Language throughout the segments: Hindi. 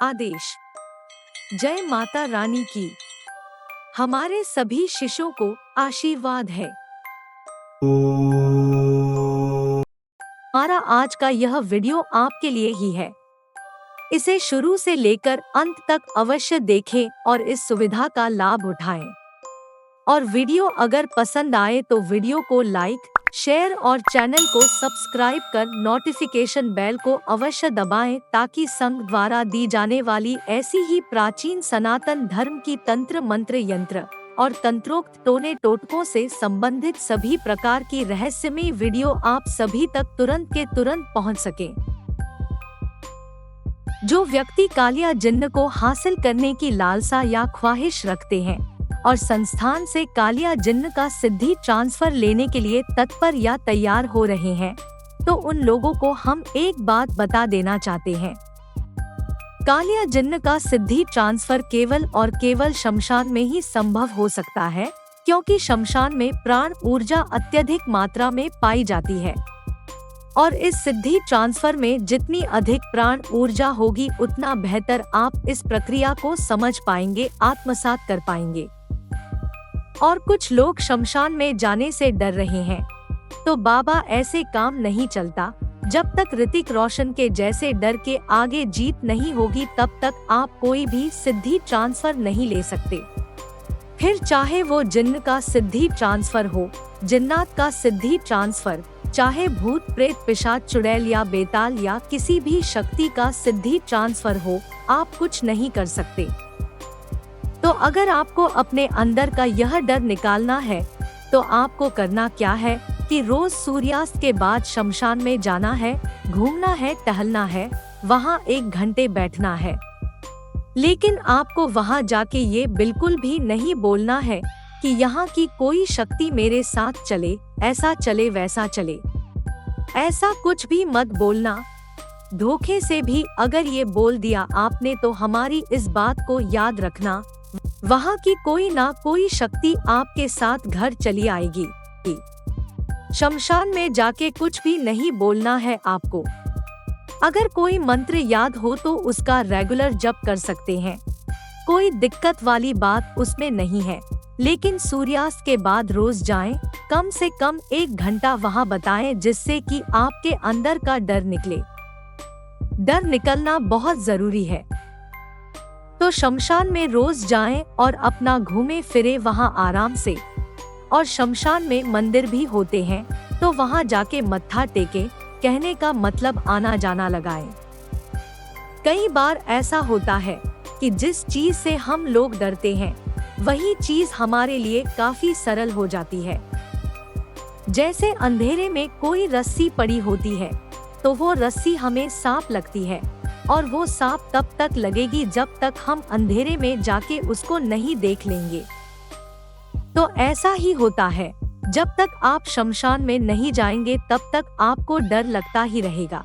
आदेश। जय माता रानी की। हमारे सभी शिष्यों को आशीर्वाद है। हमारा आज का यह वीडियो आपके लिए ही है। इसे शुरू से लेकर अंत तक अवश्य देखें और इस सुविधा का लाभ उठाएं। और वीडियो अगर पसंद आए तो वीडियो को लाइक, शेयर और चैनल को सब्सक्राइब कर नोटिफिकेशन बेल को अवश्य दबाएं ताकि संघ द्वारा दी जाने वाली ऐसी ही प्राचीन सनातन धर्म की तंत्र मंत्र यंत्र और तंत्रोक्त टोने टोटकों से संबंधित सभी प्रकार की रहस्यमय वीडियो आप सभी तक तुरंत के तुरंत पहुंच सके। जो व्यक्ति कालिया जिन्न को हासिल करने की लालसा या ख्वाहिश रखते हैं और संस्थान से कालिया जिन्न का सिद्धि ट्रांसफर लेने के लिए तत्पर या तैयार हो रहे हैं, तो उन लोगों को हम एक बात बता देना चाहते हैं। कालिया जिन्न का सिद्धि ट्रांसफर केवल और केवल शमशान में ही संभव हो सकता है, क्योंकि शमशान में प्राण ऊर्जा अत्यधिक मात्रा में पाई जाती है और इस सिद्धि ट्रांसफर में जितनी अधिक प्राण ऊर्जा होगी उतना बेहतर आप इस प्रक्रिया को समझ पाएंगे, आत्मसात कर पाएंगे। और कुछ लोग शमशान में जाने से डर रहे हैं, तो बाबा ऐसे काम नहीं चलता। जब तक ऋतिक रोशन के जैसे डर के आगे जीत नहीं होगी तब तक आप कोई भी सिद्धि ट्रांसफर नहीं ले सकते। फिर चाहे वो जिन्न का सिद्धि ट्रांसफर हो, जिन्नात का सिद्धि ट्रांसफर, चाहे भूत प्रेत पिशाच चुड़ैल या बेताल या किसी भी शक्ति का सिद्धि ट्रांसफर हो, आप कुछ नहीं कर सकते। तो अगर आपको अपने अंदर का यह डर निकालना है तो आपको करना क्या है कि रोज सूर्यास्त के बाद शमशान में जाना है, घूमना है, टहलना है, वहाँ 1 घंटे बैठना है। लेकिन आपको वहाँ जाके ये बिल्कुल भी नहीं बोलना है कि यहाँ की कोई शक्ति मेरे साथ चले, ऐसा चले वैसा चले, ऐसा कुछ भी मत बोलना। धोखे से भी अगर ये बोल दिया आपने तो हमारी इस बात को याद रखना, वहाँ की कोई ना कोई शक्ति आपके साथ घर चली आएगी। शमशान में जाके कुछ भी नहीं बोलना है आपको। अगर कोई मंत्र याद हो तो उसका रेगुलर जप कर सकते हैं, कोई दिक्कत वाली बात उसमें नहीं है। लेकिन सूर्यास्त के बाद रोज जाएं, कम से कम 1 घंटा वहाँ बताएं, जिससे कि आपके अंदर का डर निकले। डर निकलना बहुत जरूरी है। तो शमशान में रोज जाएं और अपना घूमे फिरे वहाँ आराम से। और शमशान में मंदिर भी होते हैं, तो वहाँ जाके मत्था टेके, कहने का मतलब आना जाना लगाएं। कई बार ऐसा होता है कि जिस चीज से हम लोग डरते हैं वही चीज हमारे लिए काफी सरल हो जाती है। जैसे अंधेरे में कोई रस्सी पड़ी होती है तो वो रस्सी हमें सांप लगती है, और वो सांप तब तक लगेगी जब तक हम अंधेरे में जाके उसको नहीं देख लेंगे। तो ऐसा ही होता है, जब तक आप शमशान में नहीं जाएंगे तब तक आपको डर लगता ही रहेगा।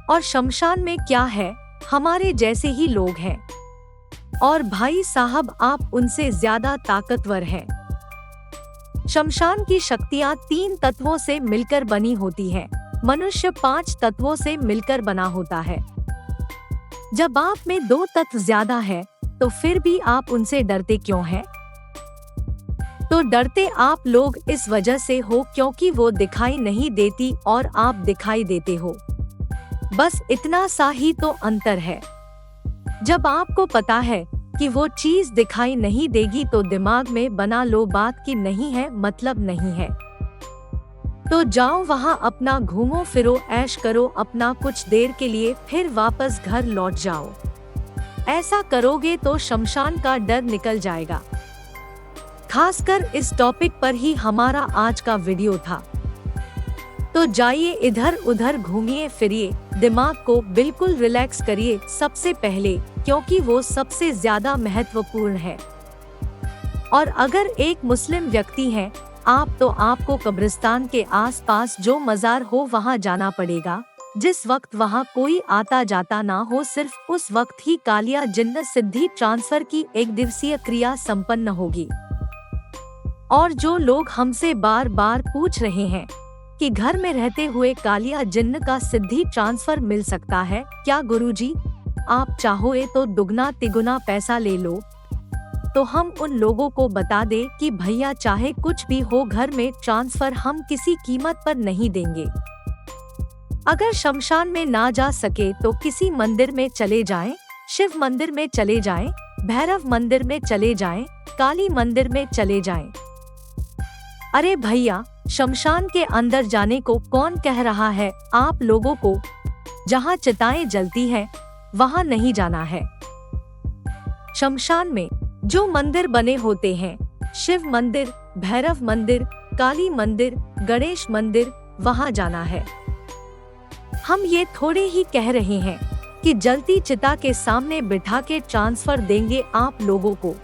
और शमशान में क्या है, हमारे जैसे ही लोग हैं, और भाई साहब आप उनसे ज्यादा ताकतवर हैं। शमशान की शक्तियाँ 3 तत्वों से मिलकर बनी होती है, मनुष्य 5 तत्वों से मिलकर बना होता है। जब आप में 2 तत्व ज्यादा है तो फिर भी आप उनसे डरते क्यों हैं? तो डरते आप लोग इस वजह से हो क्योंकि वो दिखाई नहीं देती और आप दिखाई देते हो। बस इतना सा ही तो अंतर है। जब आपको पता है कि वो चीज दिखाई नहीं देगी तो दिमाग में बना लो बात की नहीं है, मतलब नहीं है। तो जाओ वहाँ अपना घूमो फिरो, ऐश करो अपना कुछ देर के लिए, फिर वापस घर लौट जाओ। ऐसा करोगे तो शमशान का डर निकल जाएगा। खासकर इस टॉपिक पर ही हमारा आज का वीडियो था। तो जाइए इधर उधर घूमिए फिरिए, दिमाग को बिल्कुल रिलैक्स करिए सबसे पहले, क्योंकि वो सबसे ज्यादा महत्वपूर्ण है। और अगर एक मुस्लिम व्यक्ति हैं आप, तो आपको कब्रिस्तान के आसपास जो मजार हो वहाँ जाना पड़ेगा। जिस वक्त वहाँ कोई आता जाता ना हो, सिर्फ उस वक्त ही कालिया जिन्न सिद्धि ट्रांसफर की 1 दिवसीय क्रिया संपन्न होगी। और जो लोग हमसे बार बार पूछ रहे हैं कि घर में रहते हुए कालिया जिन्न का सिद्धि ट्रांसफर मिल सकता है क्या गुरुजी, आप चाहोए तो दुगना तिगुना पैसा ले लो। तो हम उन लोगों को बता दे कि भैया चाहे कुछ भी हो घर में ट्रांसफर हम किसी कीमत पर नहीं देंगे। अगर शमशान में ना जा सके तो किसी मंदिर में चले जाएं, शिव मंदिर में चले जाएं, भैरव मंदिर में चले जाएं, काली मंदिर में चले जाएं। अरे भैया, शमशान के अंदर जाने को कौन कह रहा है आप लोगों को? जहाँ चिताएं जलती हैं, वहाँ नहीं जाना है। शमशान में जो मंदिर बने होते हैं, शिव मंदिर, भैरव मंदिर, काली मंदिर, गणेश मंदिर, वहाँ जाना है। हम ये थोड़े ही कह रहे हैं कि जलती चिता के सामने बिठा के ट्रांसफर देंगे आप लोगों को।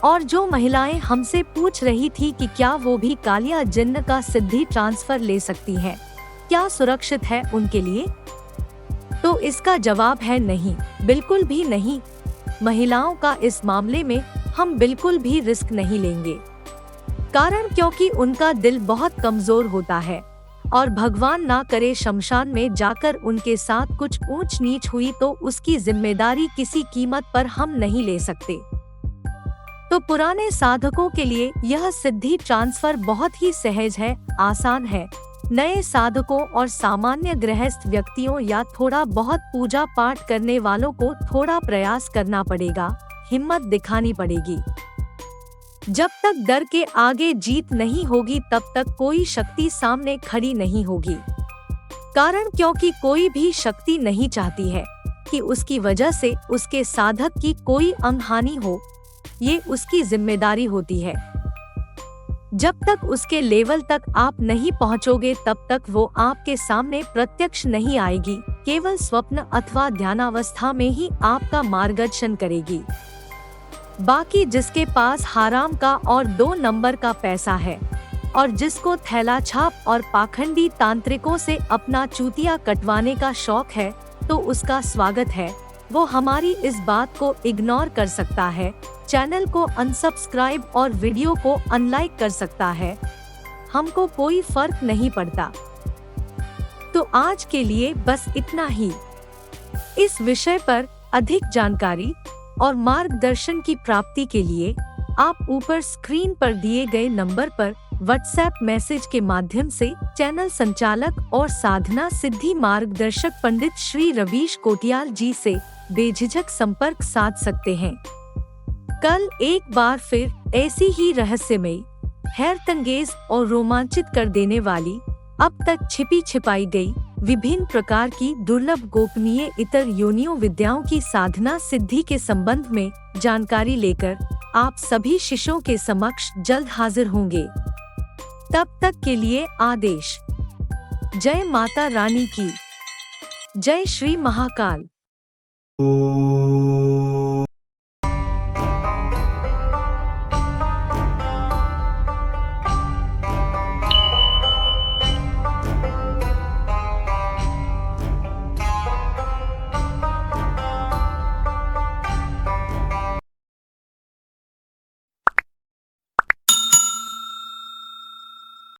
और जो महिलाएं हमसे पूछ रही थी कि क्या वो भी कालिया जिन्न का सिद्धि ट्रांसफर ले सकती हैं, क्या सुरक्षित है उनके लिए? तो इसका जवाब है नहीं, बिल्कुल भी नहीं। महिलाओं का इस मामले में हम बिल्कुल भी रिस्क नहीं लेंगे। कारण क्योंकि उनका दिल बहुत कमजोर होता है और भगवान ना करे शमशान में जाकर उनके साथ कुछ ऊंच नीच हुई तो उसकी जिम्मेदारी किसी कीमत पर हम नहीं ले सकते। तो पुराने साधकों के लिए यह सिद्धि ट्रांसफर बहुत ही सहज है, आसान है। नए साधकों और सामान्य गृहस्थ व्यक्तियों या थोड़ा बहुत पूजा पाठ करने वालों को थोड़ा प्रयास करना पड़ेगा, हिम्मत दिखानी पड़ेगी। जब तक डर के आगे जीत नहीं होगी तब तक कोई शक्ति सामने खड़ी नहीं होगी। कारण क्योंकि कोई भी शक्ति नहीं चाहती है कि उसकी वजह से उसके साधक की कोई अंगहानि हो, ये उसकी जिम्मेदारी होती है। जब तक उसके लेवल तक आप नहीं पहुंचोगे तब तक वो आपके सामने प्रत्यक्ष नहीं आएगी, केवल स्वप्न अथवा ध्यानावस्था में ही आपका मार्गदर्शन करेगी। बाकी जिसके पास हराम का और 2 नंबर का पैसा है और जिसको थैला छाप और पाखंडी तांत्रिकों से अपना चूतिया कटवाने का शौक है, तो उसका स्वागत है। वो हमारी इस बात को इग्नोर कर सकता है, चैनल को अनसब्सक्राइब और वीडियो को अनलाइक कर सकता है, हमको कोई फर्क नहीं पड़ता। तो आज के लिए बस इतना ही। इस विषय पर अधिक जानकारी और मार्गदर्शन की प्राप्ति के लिए आप ऊपर स्क्रीन पर दिए गए नंबर पर व्हाट्सएप मैसेज के माध्यम से चैनल संचालक और साधना सिद्धि मार्गदर्शक पंडित श्री रवीश कोटियाल जी से बेझिझक संपर्क साध सकते हैं। कल एक बार फिर ऐसी ही रहस्यमयी, हैरतअंगेज और रोमांचित कर देने वाली, अब तक छिपी छिपाई गई विभिन्न प्रकार की दुर्लभ गोपनीय इतर योनियों विद्याओं की साधना सिद्धि के संबंध में जानकारी लेकर आप सभी शिष्यों के समक्ष जल्द हाजिर होंगे। तब तक के लिए आदेश। जय माता रानी की, जय श्री महाकाल।